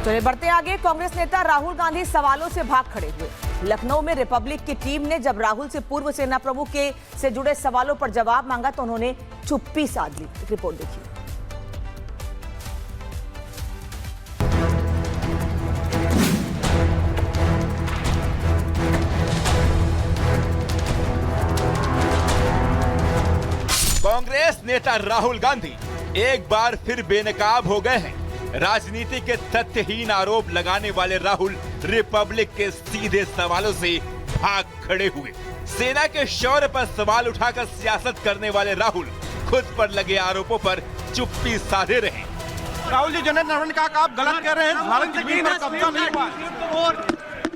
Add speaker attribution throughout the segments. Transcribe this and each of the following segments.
Speaker 1: चलिए बढ़ते आगे। कांग्रेस नेता राहुल गांधी सवालों से भाग खड़े हुए। लखनऊ में रिपब्लिक की टीम ने जब राहुल से पूर्व सेना प्रमुख से जुड़े सवालों पर जवाब मांगा तो उन्होंने चुप्पी साध ली। रिपोर्ट देखिए।
Speaker 2: कांग्रेस नेता राहुल गांधी एक बार फिर बेनकाब हो गए हैं। राजनीति के तथ्यहीन आरोप लगाने वाले राहुल रिपब्लिक के सीधे सवालों से भाग खड़े हुए। सेना के शौर्य पर सवाल उठाकर सियासत करने वाले राहुल खुद पर लगे आरोपों पर चुप्पी साधे रहे।
Speaker 3: राहुल जी, जनरल नरवणे ने कहा कि आप गलत कह रहे हैं, भारत की जमीन पर कब्जा नहीं हुआ है।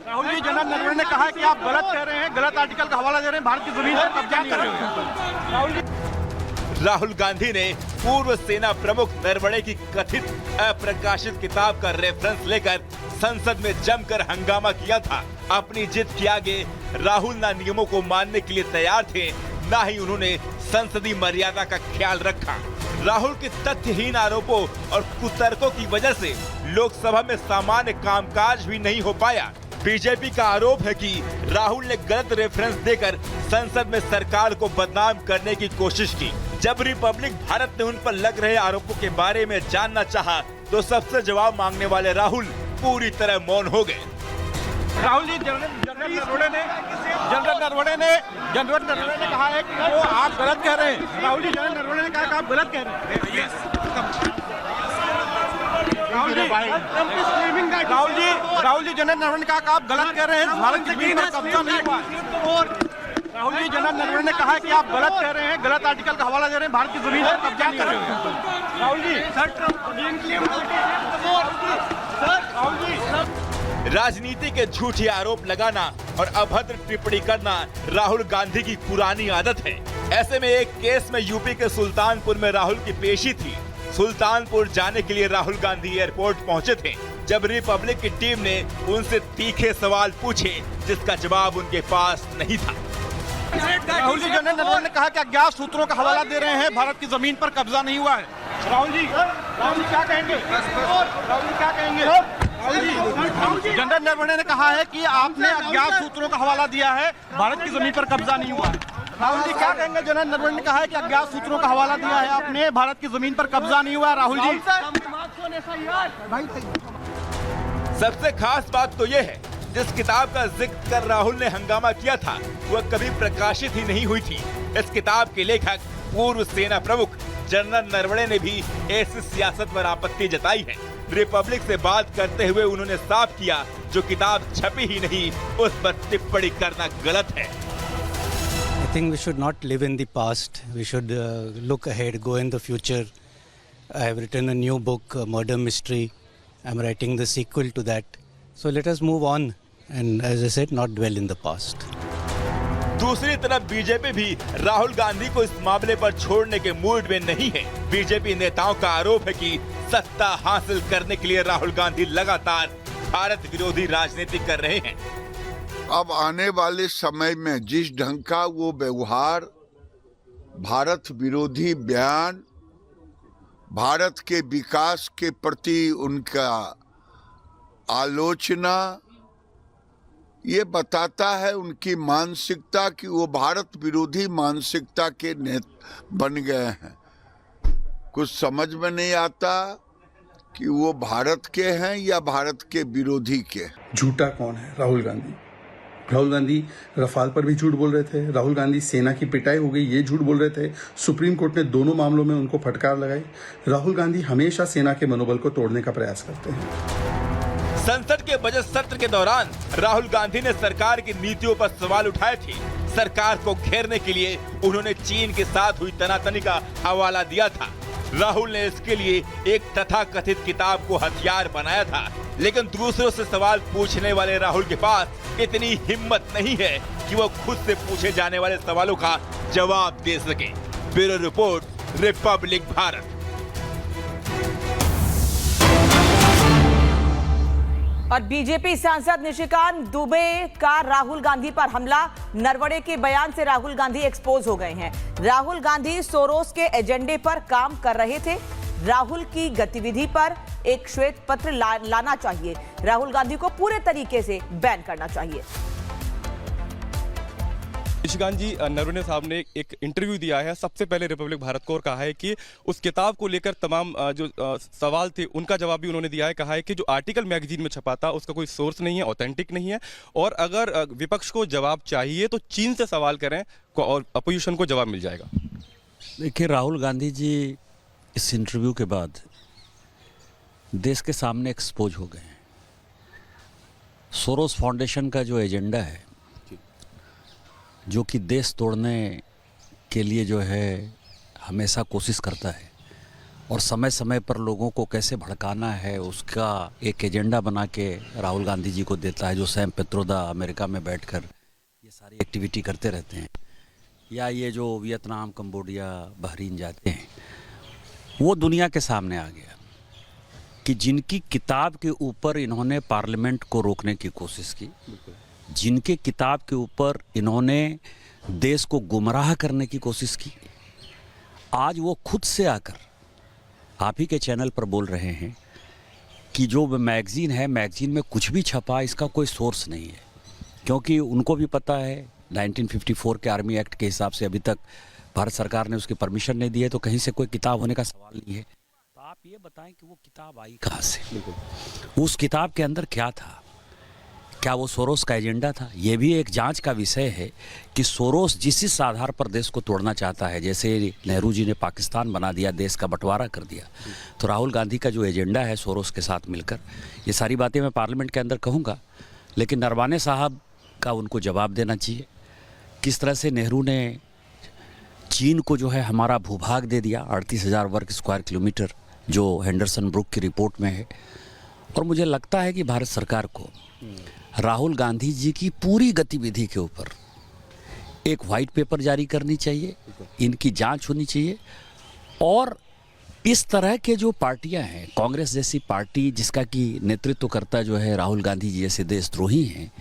Speaker 3: राहुल जी, जनरल नरवणे ने कहा कि आप गलत कह रहे हैं, गलत आर्टिकल का हवाला दे रहे हैं, भारत की जमीन पर कब्जा नहीं हुआ है।
Speaker 2: राहुल गांधी ने पूर्व सेना प्रमुख नरवणे की कथित अप्रकाशित किताब का रेफरेंस लेकर संसद में जमकर हंगामा किया था। अपनी जिद के आगे राहुल ना नियमों को मानने के लिए तैयार थे, ना ही उन्होंने संसदीय मर्यादा का ख्याल रखा। राहुल के तथ्यहीन आरोपों और कुतर्कों की वजह से लोकसभा में सामान्य कामकाज भी नहीं हो पाया। बीजेपी का आरोप है कि राहुल ने गलत रेफरेंस देकर संसद में सरकार को बदनाम करने की कोशिश की। जब रिपब्लिक भारत ने उन पर लग रहे आरोपों के बारे में जानना चाहा, तो सबसे जवाब मांगने वाले राहुल पूरी तरह मौन हो गए।
Speaker 3: राहुल जी, जनरल नरवणे ने कहा है कि वो आप गलत कह रहे हैं। राहुल जी, जनरल नरवणे ने कहा कि आप गलत कह रहे हैं। राहुल जी, जनरल नरवणे ने कहा कि आप गलत कह रहे हैं, भारत की जमीन पर कब्जा नहीं हुआ है। राहुल जी, जनरल नरवणे ने कहा कि आप गलत कह रहे हैं, गलत आर्टिकल का हवाला दे रहे हैं, भारत की जमीन पर कब्जा नहीं हुआ। राहुल जी,
Speaker 2: राजनीति के झूठे आरोप लगाना और अभद्र टिप्पणी करना राहुल गांधी की पुरानी आदत है। ऐसे में एक केस में यूपी के सुल्तानपुर में राहुल की पेशी थी। सुल्तानपुर जाने के लिए राहुल गांधी एयरपोर्ट पहुंचे थे, जब रिपब्लिक की टीम ने उनसे तीखे सवाल पूछे जिसका जवाब उनके पास नहीं था।
Speaker 3: राहुल जी, जनरल नरवणे ने कहा कि अज्ञात सूत्रों का हवाला दे रहे हैं, भारत की जमीन पर कब्जा नहीं हुआ है। राहुल जी क्या कहेंगे? जनरल नरवणे ने कहा है कि आपने अज्ञात सूत्रों का हवाला दिया है, भारत की जमीन पर कब्जा नहीं हुआ है। राहुल जी क्या कहेंगे? जनरल नरवणे ने कहा है कि अज्ञात सूत्रों का हवाला दिया है आपने, भारत की जमीन पर कब्जा नहीं हुआ। राहुल जी,
Speaker 2: सबसे खास बात तो ये है, जिस किताब का जिक्र कर राहुल ने हंगामा किया था, वह कभी प्रकाशित ही नहीं हुई थी। इस किताब के लेखक पूर्व सेना प्रमुख जनरल नरवणे ने भी ऐसी सियासत पर आपत्ति जताई है। रिपब्लिक से बात करते हुए उन्होंने साफ किया, जो किताब छपी ही नहीं, उस पर टिप्पणी करना गलत है।
Speaker 4: I think we should not live in the past. We should look ahead, go in the future. I have written a new book, Murder Mystery. I'm writing the sequel to that. So let us move on and, as I said, not dwell in the past.
Speaker 2: दूसरी तरफ BJP भी राहुल गांधी को इस मामले पर छोड़ने के mood में नहीं है। बीजेपी नेताओं का आरोप है कि सत्ता हासिल करने के लिए राहुल गांधी लगातार भारत विरोधी राजनीति कर रहे हैं।
Speaker 5: अब आने वाले समय में जिस ढंग का वो व्यवहार, भारत विरोधी बयान, भारत के विकास के प्रति उनका आलोचना, ये बताता है उनकी मानसिकता कि वो भारत विरोधी मानसिकता के बन गए हैं। कुछ समझ में नहीं आता कि वो भारत के हैं या भारत के विरोधी के।
Speaker 6: झूठा कौन है? राहुल गांधी। राहुल गांधी रफाल पर भी झूठ बोल रहे थे। राहुल गांधी सेना की पिटाई हो गई ये झूठ बोल रहे थे। सुप्रीम कोर्ट ने दोनों मामलों में उनको फटकार लगाई। राहुल गांधी हमेशा सेना के मनोबल को तोड़ने का प्रयास करते हैं।
Speaker 2: संसद के बजट सत्र के दौरान राहुल गांधी ने सरकार की नीतियों पर सवाल उठाए थे। सरकार को घेरने के लिए उन्होंने चीन के साथ हुई तनातनी का हवाला दिया था। राहुल ने इसके लिए एक तथाकथित किताब को हथियार बनाया था, लेकिन दूसरों से सवाल पूछने वाले राहुल के पास इतनी हिम्मत नहीं है कि वो खुद से पूछे जाने वाले सवालों का जवाब दे सके। Bureau report, Republic Bharat.
Speaker 1: और बीजेपी सांसद निशिकांत दुबे का राहुल गांधी पर हमला। नरवणे के बयान से राहुल गांधी एक्सपोज हो गए हैं। राहुल गांधी सोरोस के एजेंडे पर काम कर रहे थे। राहुल की गतिविधि पर एक श्वेत पत्र लाना चाहिए। राहुल गांधी को पूरे तरीके से बैन करना चाहिए।
Speaker 7: निशिकांत जी, नरवणे साहब ने एक इंटरव्यू दिया है सबसे पहले रिपब्लिक भारत को और कहा है कि उस किताब को लेकर तमाम जो सवाल थे उनका जवाब भी उन्होंने दिया है। कहा है कि जो आर्टिकल मैगजीन में छपा था उसका कोई सोर्स नहीं है, ऑथेंटिक नहीं है, और अगर विपक्ष को जवाब चाहिए तो चीन से सवाल करें और अपोजिशन को जवाब मिल जाएगा।
Speaker 8: देखिए, राहुल गांधी जी इस इंटरव्यू के बाद देश के सामने एक्सपोज हो गए हैं। सोरोस फाउंडेशन का जो एजेंडा है, जो कि देश तोड़ने के लिए जो है हमेशा कोशिश करता है और समय समय पर लोगों को कैसे भड़काना है उसका एक एजेंडा बना के राहुल गांधी जी को देता है, जो सैम पेत्रोदा अमेरिका में बैठकर ये सारी एक्टिविटी करते रहते हैं, या ये जो वियतनाम, कंबोडिया, बहरीन जाते हैं, वो दुनिया के सामने आ गया कि जिनकी किताब के ऊपर इन्होंने पार्लियामेंट को रोकने की कोशिश की, जिनके किताब के ऊपर इन्होंने देश को गुमराह करने की कोशिश की, आज वो खुद से आकर आप ही के चैनल पर बोल रहे हैं कि जो मैगज़ीन है, मैगज़ीन में कुछ भी छपा इसका कोई सोर्स नहीं है, क्योंकि उनको भी पता है 1954 के आर्मी एक्ट के हिसाब से अभी तक भारत सरकार ने उसकी परमिशन नहीं दी है, तो कहीं से कोई किताब होने का सवाल नहीं है। तो आप ये बताएं कि वो किताब आई कहाँ से, उस किताब के अंदर क्या था, क्या वो सोरोस का एजेंडा था? ये भी एक जांच का विषय है कि सोरोस जिस आधार पर देश को तोड़ना चाहता है, जैसे नेहरू जी ने पाकिस्तान बना दिया, देश का बंटवारा कर दिया, तो राहुल गांधी का जो एजेंडा है सोरोस के साथ मिलकर, ये सारी बातें मैं पार्लियामेंट के अंदर कहूँगा, लेकिन नरवणे साहब का उनको जवाब देना चाहिए। किस तरह से नेहरू ने चीन को जो है हमारा भूभाग दे दिया, 38,000 वर्ग स्क्वायर किलोमीटर, जो हेंडरसन ब्रुक की रिपोर्ट में है। और मुझे लगता है कि भारत सरकार को राहुल गांधी जी की पूरी गतिविधि के ऊपर एक वाइट पेपर जारी करनी चाहिए, इनकी जांच होनी चाहिए, और इस तरह के जो पार्टियां हैं, कांग्रेस जैसी पार्टी जिसका कि नेतृत्व करता जो है राहुल गांधी जी जैसे देशद्रोही हैं,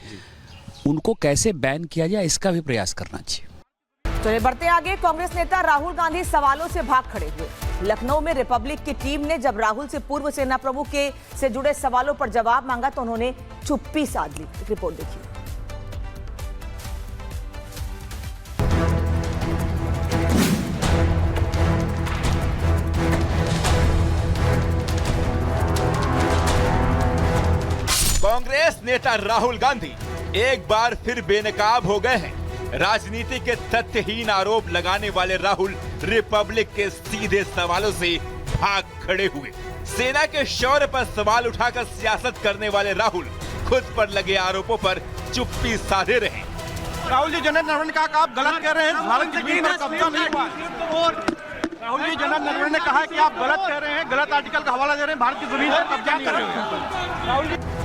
Speaker 8: उनको कैसे बैन किया जाए इसका भी प्रयास करना चाहिए।
Speaker 1: चलिए बढ़ते आगे। कांग्रेस नेता राहुल गांधी सवालों से भाग खड़े हुए। लखनऊ में रिपब्लिक की टीम ने जब राहुल से पूर्व सेना प्रमुख से जुड़े सवालों पर जवाब मांगा तो उन्होंने चुप्पी साध ली। रिपोर्ट देखिए।
Speaker 2: कांग्रेस नेता राहुल गांधी एक बार फिर बेनकाब हो गए हैं। राजनीति के तथ्यहीन आरोप लगाने वाले राहुल रिपब्लिक के सीधे सवालों से भाग खड़े हुए। सेना के शौर्य पर सवाल उठाकर सियासत करने वाले राहुल खुद पर लगे आरोपों पर चुप्पी साधे रहे।
Speaker 3: राहुल जी, जनरल नरवणे ने कहा कि आप गलत कह रहे हैं, भारत की जमीन पर कब्जा नहीं हुआ है। राहुल जी, जनरल नरवणे ने कहा कि आप गलत कह रहे हैं, गलत आर्टिकल का हवाला दे रहे हैं, भारत की जमीन पर कब्जा नहीं हुआ है।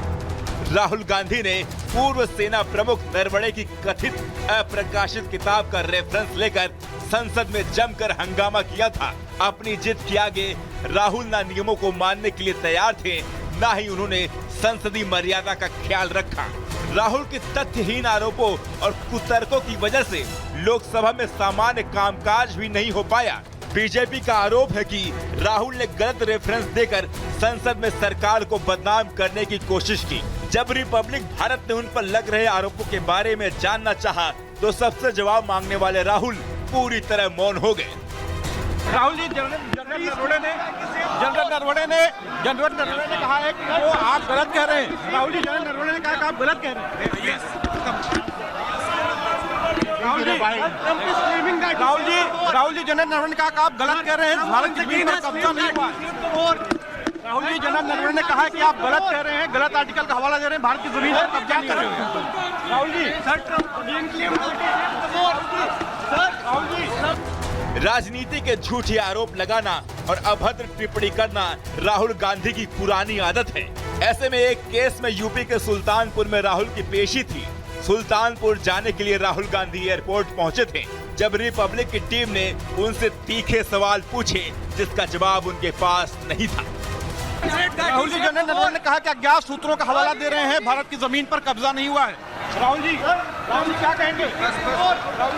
Speaker 2: राहुल गांधी ने पूर्व सेना प्रमुख नरवणे की कथित अप्रकाशित किताब का रेफरेंस लेकर संसद में जमकर हंगामा किया था। अपनी जिद के आगे राहुल ना नियमों को मानने के लिए तैयार थे, ना ही उन्होंने संसदीय मर्यादा का ख्याल रखा। राहुल के तथ्यहीन आरोपों और कुतर्कों की वजह से लोकसभा में सामान्य कामकाज भी नहीं हो पाया। बीजेपी का आरोप है कि राहुल ने गलत रेफरेंस देकर संसद में सरकार को बदनाम करने की कोशिश की। जब रिपब्लिक भारत ने उन पर लग रहे आरोपों के बारे में जानना चाहा, तो सबसे जवाब मांगने वाले राहुल पूरी तरह मौन हो गए।
Speaker 3: राहुल जी, जनरल नरवणे ने कहा है कि वो आप गलत कह रहे हैं। राहुल जी, जनरल नरवणे ने कहा कि आप गलत कह रहे हैं। राहुल जी, जनरल नरवणे ने कहा कि आप गलत कह रहे हैं, भारत की जमीन पर कब्जा नहीं हुआ है। राहुल जी, जनरल नरवणे ने कहा कि आप गलत कह रहे हैं, गलत आर्टिकल का हवाला दे रहे हैं, भारत की जमीन पर कब्जा नहीं कर रहे हैं। राहुल जी,
Speaker 2: राजनीति के झूठे आरोप लगाना और अभद्र टिप्पणी करना राहुल गांधी की पुरानी आदत है। ऐसे में एक केस में यूपी के सुल्तानपुर में राहुल की पेशी थी। सुल्तानपुर जाने के लिए राहुल गांधी एयरपोर्ट पहुंचे थे, जब रिपब्लिक की टीम ने उनसे तीखे सवाल पूछे जिसका जवाब उनके पास नहीं था।
Speaker 3: राहुल जी, जनरल नरवणे ने कहा कि अज्ञात सूत्रों का हवाला दे रहे हैं, भारत की जमीन पर कब्जा नहीं हुआ है। राहुल जी क्या कहेंगे?